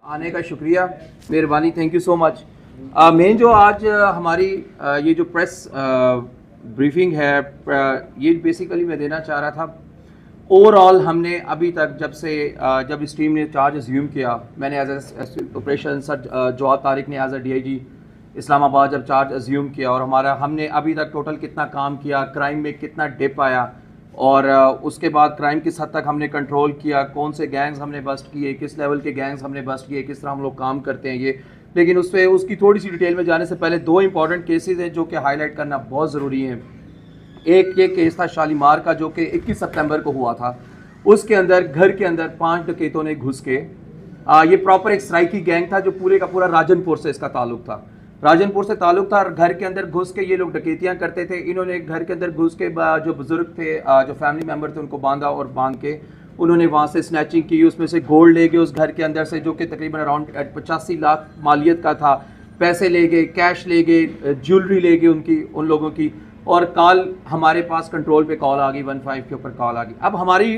आने का शुक्रिया, मेहरबानी, thank you so much. Main जो आज हमारी ये जो प्रेस ब्रीफिंग है, ये बेसिकली मैं देना चाह रहा था। ओवरऑल हमने अभी तक जब इस टीम ने चार्ज अज्यूम किया, मैंने as operation sir Jawad Tariq ने एज अ DIG इस्लामाबाद जब चार्ज अज्यूम किया, और हमने अभी तक टोटल कितना काम किया, क्राइम में कितना डिप आया, और उसके बाद क्राइम किस हद तक हमने कंट्रोल किया, कौन से गैंग्स हमने बस्ट किए, किस लेवल के गैंग्स हमने बस्ट किए, किस तरह हम लोग काम करते हैं ये। लेकिन उसकी थोड़ी सी डिटेल में जाने से पहले दो इंपॉर्टेंट केसेस हैं जो कि हाईलाइट करना बहुत ज़रूरी है। एक ये केस था शालीमार का, जो कि 21 सितंबर को हुआ था। उसके अंदर घर के अंदर 5 डकैतों ने घुस के, ये प्रॉपर एक सराइकी गैंग था जो पूरे का पूरा राजनपुर से इसका ताल्लुक था, राजनपुर से ताल्लुक था। और घर के अंदर घुस के ये लोग डकैतियां करते थे। इन्होंने घर के अंदर घुस के जो बुजुर्ग थे, जो फैमिली मेम्बर थे, उनको बांधा और बांध के उन्होंने वहाँ से स्नैचिंग की। उसमें से गोल्ड ले गए उस घर के अंदर से, जो कि तकरीबन अराउंड 85 लाख मालियत का था। पैसे ले गए, कैश ले गए, ज्वेलरी ले गए उन लोगों की। और कॉल हमारे पास कंट्रोल पे कॉल आ गई, 15 के ऊपर कॉल आ गई। अब हमारी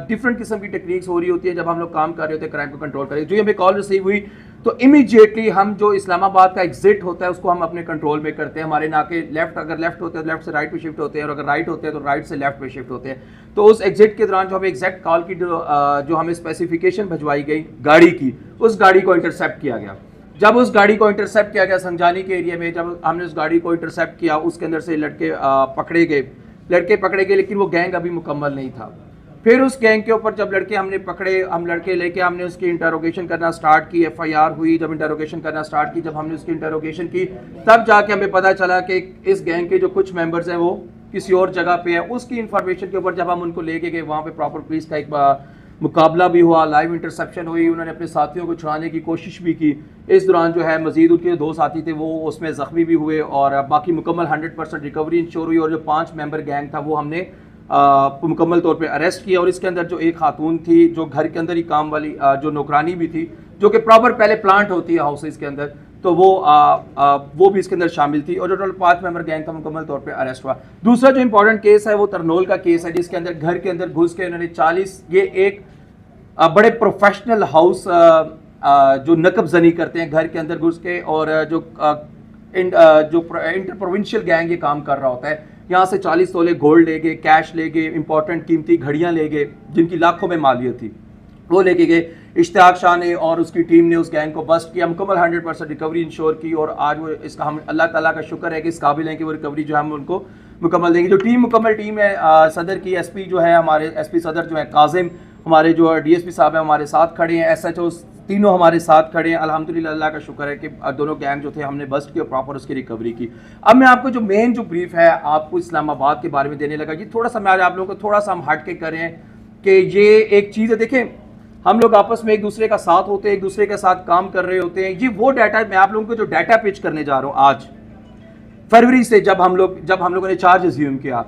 डिफरेंट किस्म की टेक्निक्स हो रही होती है जब हम लोग काम कर रहे होते हैं क्राइम को कंट्रोल करें। जो हमें कॉल रिसीव हुई तो इमीडिएटली हम जो इस्लामाबाद का एग्जिट होता है उसको हम अपने कंट्रोल में करते हैं। हमारे नाके लेफ्ट, अगर लेफ्ट होते हैं तो लेफ्ट से राइट पे शिफ्ट होते हैं, और अगर राइट होते हैं तो राइट से लेफ्ट पे शिफ्ट होते हैं। तो उस एग्जिट के दौरान जो हमें एग्जैक्ट कॉल की जो हमें स्पेसिफिकेशन भिजवाई गई गाड़ी की, उस गाड़ी को इंटरसेप्ट किया गया। जब उस गाड़ी को इंटरसेप्ट किया गया संजानी के एरिया में, जब हमने उस गाड़ी को इंटरसेप्ट किया, उसके अंदर से लड़के पकड़े गए, लेकिन वो गैंग अभी मुकम्मल नहीं था। फिर उस गैंग के ऊपर जब लड़के हमने पकड़े, हम लड़के लेके हमने उसकी इंटरोगेशन करना स्टार्ट की। FIR हुई, जब इंटरोगेशन करना स्टार्ट की, जब हमने उसकी इंटरोगेशन की, तब जाके हमें पता चला कि इस गैंग के जो कुछ मेंबर्स हैं वो किसी और जगह पे है। उसकी इंफॉर्मेशन के ऊपर जब हम उनको लेके गए, वहाँ पे प्रॉपर पुलिस का एक मुकाबला भी हुआ, लाइव इंटरसेप्शन हुई। उन्होंने अपने साथियों को छुड़ाने की कोशिश भी की। इस दौरान जो है मजीद उनके 2 साथी थे वो उसमें ज़ख्मी भी हुए, और बाकी मुकम्मल 100% रिकवरी इंश्योर हुई। और जो 5 मेंबर गैंग था वो हमने मुकम्मल तौर पे अरेस्ट किया। और इसके अंदर जो एक खातून थी जो घर के अंदर ही काम वाली जो नौकरानी भी थी, जो कि प्रॉपर पहले प्लांट होती है हाउसेज के अंदर, तो वो भी इसके अंदर शामिल थी। और जो टोटल 5 मेंबर गैंग था मुकम्मल तौर पे अरेस्ट हुआ। दूसरा जो इंपॉर्टेंट केस है वो तरनोल का केस है, जिसके अंदर घर के अंदर घुस के उन्होंने 40, ये एक बड़े प्रोफेशनल हाउस जो नकब जनी करते हैं घर के अंदर घुस के, और जो इंटर प्रोविंशियल गैंग ये काम कर रहा होता है। यहाँ से 40 तोले गोल्ड ले गए, कैश ले गए, इंपॉर्टेंट कीमती घड़ियाँ ले गए जिनकी लाखों में मालियत थी, वो लेके गए। इश्तियाक शाह ने और उसकी टीम ने उस गैंग को बस्ट किया, मुकम्मल 100% रिकवरी इंश्योर की। और आज वो इसका हम अल्लाह ताला का शुक्र है कि इस काबिल है कि वो रिकवरी जो है हम उनको मुकम्मल देंगे। जो मुकम्मल टीम है सदर की, SP जो है हमारे SP सदर जो है काजिम, हमारे जो DSP साहब हैं हमारे साथ खड़े हैं, SHO तीनों हमारे साथ खड़े हैं। अल्हम्दुलिल्लाह, अल्लाह का शुक्र है कि दोनों गैंग जो थे हमने बस्ट किया, प्रॉपर उसकी रिकवरी की। अब मैं आपको जो मेन जो ब्रीफ है आपको इस्लामाबाद के बारे में देने लगा, ये थोड़ा सा मैं आज आप लोगों को थोड़ा सा हम हट के करें कि ये एक चीज़ है। देखें, हम लोग आपस में एक दूसरे का साथ होते हैं, एक दूसरे के साथ काम कर रहे होते हैं। ये वो डाटा, मैं आप लोगों को जो डाटा पिच करने जा रहा हूँ आज, फरवरी से जब हम लोगों ने चार्ज अज्यूम किया,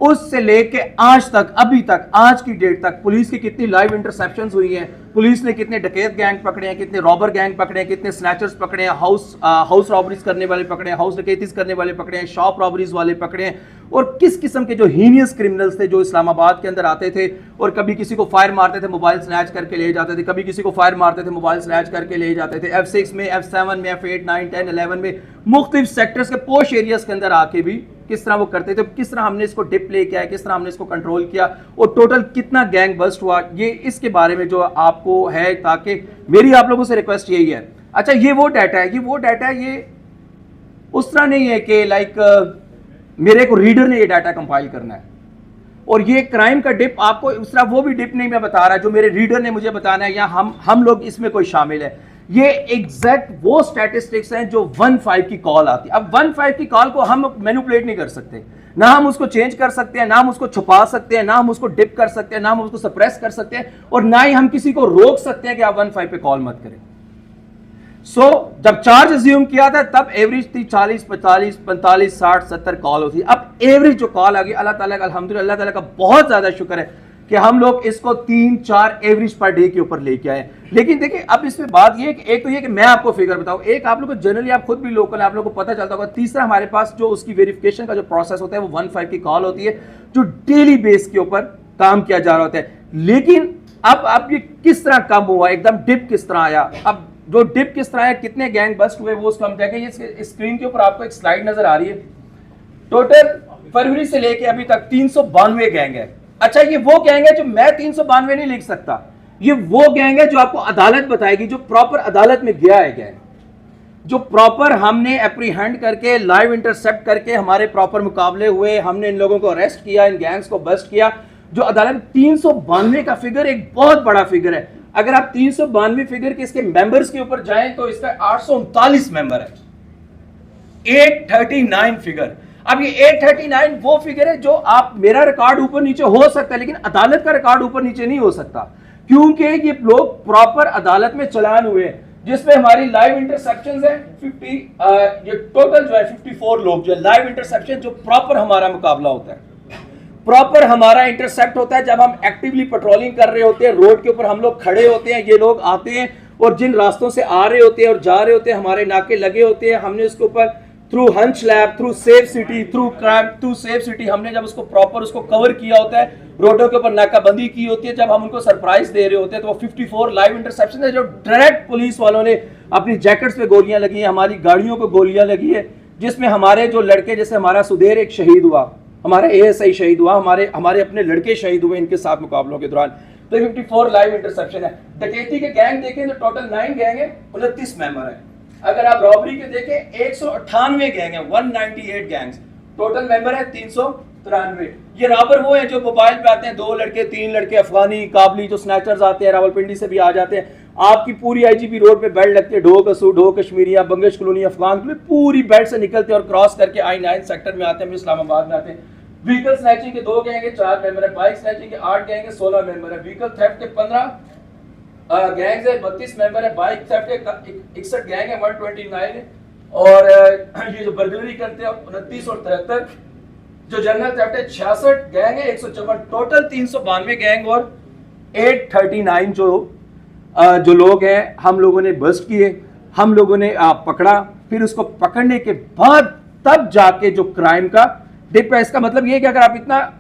उससे लेके आज तक, अभी तक, आज की डेट तक पुलिस की कितनी लाइव इंटरसेप्शंस हुई हैं, पुलिस ने कितने डकैत गैंग पकड़े हैं, कितने रॉबर गैंग पकड़े हैं, कितने स्नैचर्स पकड़े हैं, हाउस रॉबरीज करने वाले पकड़े हैं, हाउस डकैतीज करने वाले पकड़े हैं, शॉप रॉबरीज वाले पकड़े हैं, और किस किस्म के जो हीनियस क्रिमिनल्स थे जो इस्लामाबाद के अंदर आते थे और कभी किसी को फायर मारते थे, मोबाइल स्नैच करके ले जाते थे, कभी किसी को फायर मारते थे, मोबाइल स्नैच करके ले जाते थे। F6 में, F7 में, F8, 9, 10, 11 में, मुख्तलिफ सेक्टर्स के पोश एरियाज के अंदर आके भी किस तरह वो करते थे, किस तरह हमने इसको डिप ले किया है, किस तरह हमने इसको कंट्रोल किया, और टोटल कितना गैंग बस्ट हुआ, ये इसके बारे में जो आपको है, ताकि मेरी आप लोगों से रिक्वेस्ट यही है। अच्छा, ये वो डाटा है, ये उस तरह नहीं है कि लाइक मेरे को रीडर ने ये डाटा कंपाइल करना है, और ये क्राइम का डिप आपको उस तरह वो भी डिप नहीं मैं बता रहा जो मेरे रीडर ने मुझे बताना है, या हम लोग इसमें कोई शामिल है। ये एग्जैक्ट वो स्टैटिस्टिक्स हैं जो 15 की कॉल आती है। अब 15 की कॉल को हम मैनिपुलेट नहीं कर सकते, ना हम उसको चेंज कर सकते हैं, ना हम उसको छुपा सकते हैं, ना हम उसको डिप कर सकते हैं, ना हम उसको सप्रेस कर सकते हैं, और ना ही हम किसी को रोक सकते हैं कि आप 15 पे कॉल मत करें। जब चार्ज अज्यूम किया था तब एवरेज थी 40, 45, 45, 60, 70 कॉल होती। अब एवरेज जो कॉल आ गई, अल्लाह ताला का अल्हम्दुलिल्लाह, अल्लाह ताला का बहुत ज्यादा शुक्र है कि हम लोग इसको 3-4 एवरेज पर डे के ऊपर लेके आए। लेकिन देखिए, अब इसमें बात ये है कि एक तो ये कि मैं आपको फिगर बताऊं, एक आप लोग को जनरली, आप खुद भी लोकल, आप लोग को पता चलता होगा। तीसरा, हमारे पास जो उसकी वेरिफिकेशन का जो प्रोसेस होता है वो 15 की कॉल होती है, जो डेली बेस के ऊपर काम किया जा रहा होता है। लेकिन अब ये किस तरह कम हुआ, एकदम डिप किस तरह आया, अब जो डिप किस तरह है, कितने गैंग बस्ट हुए वो उसको हम देखें। ये स्क्रीन के ऊपर आपको एक स्लाइड नजर आ रही है। टोटल फरवरी से लेके अभी तक 392 गैंग है। अच्छा, ये वो गैंग है जो मैं 392 नहीं लिख सकता, ये वो गैंग है जो आपको अदालत बताएगी, जो प्रॉपर अदालत में गया है गैंग, जो प्रॉपर हमने एप्रीहेंड करके लाइव इंटरसेप्ट करके हमारे प्रॉपर मुकाबले हुए, हमने इन लोगों को अरेस्ट किया, इन गैंग्स को बस्ट किया। जो अदालत 392 का फिगर एक बहुत बड़ा फिगर है। अगर आप 392 फिगर के इसके मेंबर्स के ऊपर जाएं तो इसका 839 मेंबर है, 839 फिगर। अब ये 839 वो फिगर है जो आप, मेरा रिकॉर्ड ऊपर नीचे हो सकता है लेकिन अदालत का रिकॉर्ड ऊपर नीचे नहीं हो सकता, क्योंकि ये लोग प्रॉपर अदालत में चलान हुए हैं, जिसमें हमारी लाइव इंटरसेप्शन है 50, ये टोटल जो है 54 लोग जो है लाइव इंटरसेप्शन, जो प्रॉपर हमारा मुकाबला होता है, प्रॉपर हमारा इंटरसेप्ट होता है जब हम एक्टिवली पेट्रोलिंग कर रहे होते हैं, रोड के ऊपर हम लोग खड़े होते हैं, ये लोग आते हैं और जिन रास्तों से आ रहे होते हैं और जा रहे होते हैं, हमारे नाके लगे होते हैं, हमने उसके ऊपर through hunch lab, through safe city, through crime, through safe city, हमने जब उसको प्रॉपर उसको कवर किया होता है, रोडों के ऊपर नाकाबंदी की होती है, जब हम उनको सरप्राइज दे रहे होते हैं, तो वो 54 लाइव इंटरसेप्शन है जो डायरेक्ट पुलिस वालों ने अपनी जैकेट्स पे गोलियां लगी हैं, हमारी गाड़ियों को गोलियां लगी है, जिसमें हमारे जो लड़के, जैसे हमारा सुधेर एक शहीद हुआ, हमारा ASI शहीद हुआ, हमारे अपने लड़के शहीद हुए इनके साथ मुकाबलों के दौरान। तो 54 लाइव इंटरसेप्शन है। डकैती के गैंग देखें तो टोटल 9 गैंग है, 29 मेंबर है। अगर आप रॉबरी के देखें 198 गैंग है, 198 गैंग्स, टोटल मेंबर है 393। ये रॉबर वो है जो मोबाइल पे आते हैं, 2 लड़के 3 लड़के, अफगानी काबली जो स्नैचर्स आते हैं, रावलपिंडी से भी आ जाते हैं, आपकी पूरी IGP रोड पे बेल्ट लगती है, ढो कसूर, ढो कश्मीरिया, बंगश कॉलोनी, अफगान कॉलोनी, पूरी बेल्ट से निकलते हैं और क्रॉस करके I9 सेक्टर में आते हैं, इस्लामाबाद में आते हैं। व्हीकल स्नैचिंग के 2 गैंग है, 4 मेंबर है। बाइक स्नैचिंग के 8 गैंग है, 16 मेंबर है। व्हीकल थेफ्ट के 15 गैंग्स है, 32 मेंबर है। बाइक थेफ्ट के 61 गैंग है, 129 है। और ये जो बर्गलरी करते हैं 29 और 73। जो जनरल थेफ्ट है 66 गैंग है, 154, टोटल 392 गैंग और 839 जो लोग हैं हम लोगों ने बस्ट किए, हम लोगों ने पकड़ा। फिर उसको पकड़ने के बाद तब जाके जो क्राइम का डिप है, इसका मतलब ये है कि अगर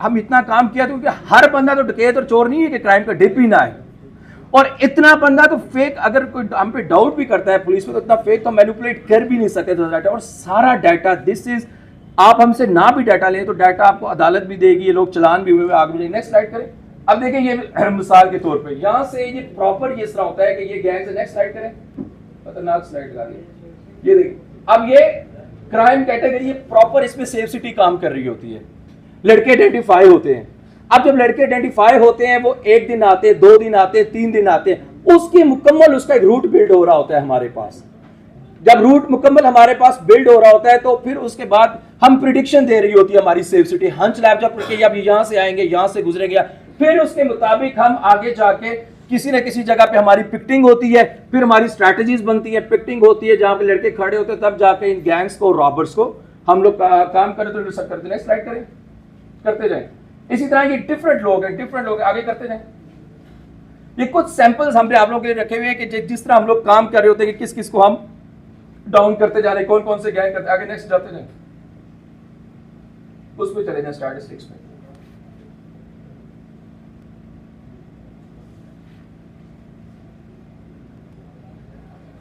हम इतना काम किया तो, क्योंकि हर बंदा तो डकैत और चोर नहीं है कि क्राइम का डिप ही ना है, और इतना बंदा तो फेक, अगर कोई हम पे डाउट भी करता है पुलिस में, तो इतना फेक तो मैनिपुलेट कर भी नहीं सकते डाटा। और सारा डाटा, दिस इज, आप हमसे ना भी डाटा लें तो डाटा आपको अदालत भी देगी, ये लोग चलान भी हुए, आगे भी। नेक्स्ट स्लाइड करें। अब देखें, ये मिसाल के तौर पे यहां से ये प्रॉपर ये इस तरह होता है कि ये गैंग से, नेक्स्ट स्लाइड करें, खतरनाक स्लाइड लगा दी। ये देखिए, अब ये क्राइम कैटेगरी प्रॉपर, इसमें सेफ सिटी काम कर रही होती है, लड़के आइडेंटिफाई होते हैं। अब जब लड़के आइडेंटिफाई होते हैं, वो 1 दिन आते हैं, 2 दिन आते हैं, 3 दिन आते हैं, उसकी मुकम्मल उसका एक रूट बिल्ड हो रहा होता है हमारे पास। जब रूट मुकम्मल हमारे पास बिल्ड हो रहा होता है, तो फिर उसके बाद हम प्रिडिक्शन दे रही होती है हमारी सेफ सिटी, हंच लैब जब अब यहां से आएंगे, यहां से गुजरेंगे, फिर उसके मुताबिक हम आगे जाके किसी न किसी जगह पे हमारी पिक्टिंग होती है, फिर हमारी स्ट्रैटेजीज बनती है, पिक्टिंग होती है, जहां पे लड़के खड़े होते हैं, तब जाके इन गैंग्स को, रॉबर्स को हम लोग काम करते तो इंटरसेप्ट करते हैं। स्लाइड करें, करते जाए। इसी तरह ये डिफरेंट लोग हैं, आगे करते जाए। ये कुछ सैंपल्स हमने आप लोगों के लिए रखे हुए हैं कि जिस तरह हम लोग काम कर रहे होते हैं कि किस किस को हम डाउन करते जा रहे हैं, कौन कौन से गैंग करते हैं। आगे नेक्स्ट जाते जाए, उस पर चले जाए, स्टैटिस्टिक्स में।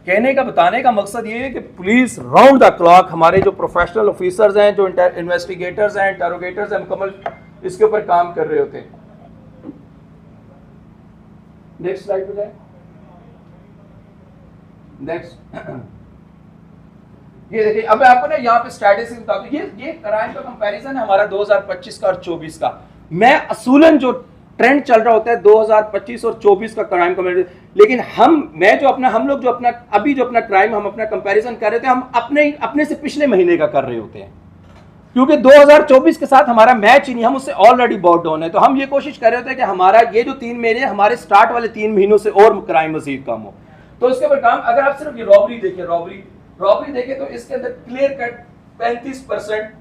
कहने का, बताने का मकसद ये है कि पुलिस राउंड द क्लॉक, हमारे जो प्रोफेशनल ऑफिसर्स हैं, जो इन्वेस्टिगेटर्स हैं, इंटरोगेटर्स हैं, मुकम्मल इसके ऊपर काम कर रहे होते हैं। नेक्स्ट स्लाइड पे जाए। नेक्स्ट ये देखिए, अब मैं आपको ना यहाँ पे स्टैटिस्टिक्स बता दूं, ये क्राइम का कंपैरिजन है हमारा 2025 का और 24 का। मैं असूलन जो ट्रेंड चल रहा होता है 2025 और 24 का क्राइम कंपैरिजन, लेकिन हम लोग जो अपना क्राइम हम अपना कंपैरिजन कर रहे थे, हम अपने से पिछले महीने का कर रहे होते हैं, क्योंकि 2024 के साथ हमारा मैच ही नहीं, हम उससे ऑलरेडी बहुत डाउन है। तो हम ये कोशिश कर रहे होते हैं कि हमारा ये जो 3 महीने, हमारे स्टार्ट वाले 3 महीनों से और क्राइम मजीद कम हो। तो इसके ऊपर काम, अगर आप सिर्फ ये रॉबरी देखें तो इसके अंदर क्लियर कट 35%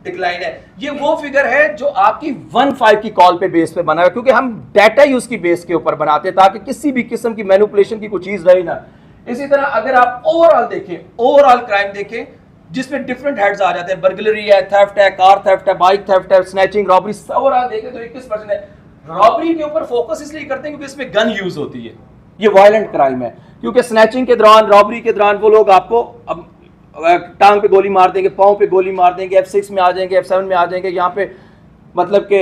डिक्लाइन है। ये वो फिगर है जो आपकी 1-5 की कॉल पे बेस पे बना है, क्योंकि हम डाटा ही उसकी बेस के ऊपर बनाते हैं ताकि किसी भी किस्म की मैनिपुलेशन की कोई चीज रही ना। इसी तरह अगर आप ओवरऑल क्राइम देखें, जिसमें डिफरेंट हेड्स आ जाते हैं, बर्गलरी है, थेफ्ट है, कार थेफ्ट है, बाइक थेफ्ट है, स्नैचिंग, रॉबरी, ओवरऑल देखें तो 21% है। रॉबरी के ऊपर फोकस इसलिए करते हैं क्योंकि इसमें गन यूज होती है, ये वायलेंट क्राइम है। क्योंकि स्नैचिंग के दौरान, रॉबरी के दौरान वो लोग आपको अब टांग पे गोली मार देंगे, पाँव पे गोली मार देंगे, F6 में आ जाएंगे, F7 में आ जाएंगे। यहाँ पे मतलब कि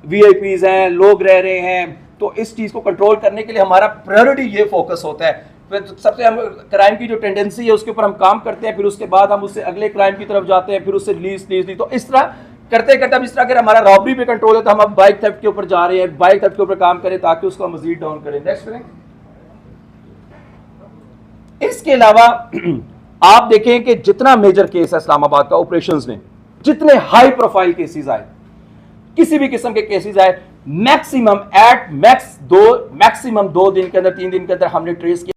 VIPs हैं, लोग रह रहे हैं, तो इस चीज़ को कंट्रोल करने के लिए हमारा प्रायोरिटी ये फोकस होता है। फिर सबसे हम क्राइम की जो टेंडेंसी है उसके ऊपर हम काम करते हैं, फिर उसके बाद हम उससे अगले क्राइम की तरफ जाते हैं, फिर उससे लीज। तो इस तरह करते करते अब इस तरह अगर हमारा रॉबरी पे कंट्रोल है तो हम अब बाइक थेफ्ट के ऊपर जा रहे हैं, बाइक थेफ्ट के ऊपर काम करें ताकि उसको हम मजीद डाउन करें। नेक्स्ट करें। इसके अलावा आप देखें कि जितना मेजर केस है इस्लामाबाद का ऑपरेशंस में, जितने हाई प्रोफाइल केसेस आए, किसी भी किस्म के केसेस आए, मैक्सिमम 2 दिन के अंदर, 3 दिन के अंदर हमने ट्रेस किया।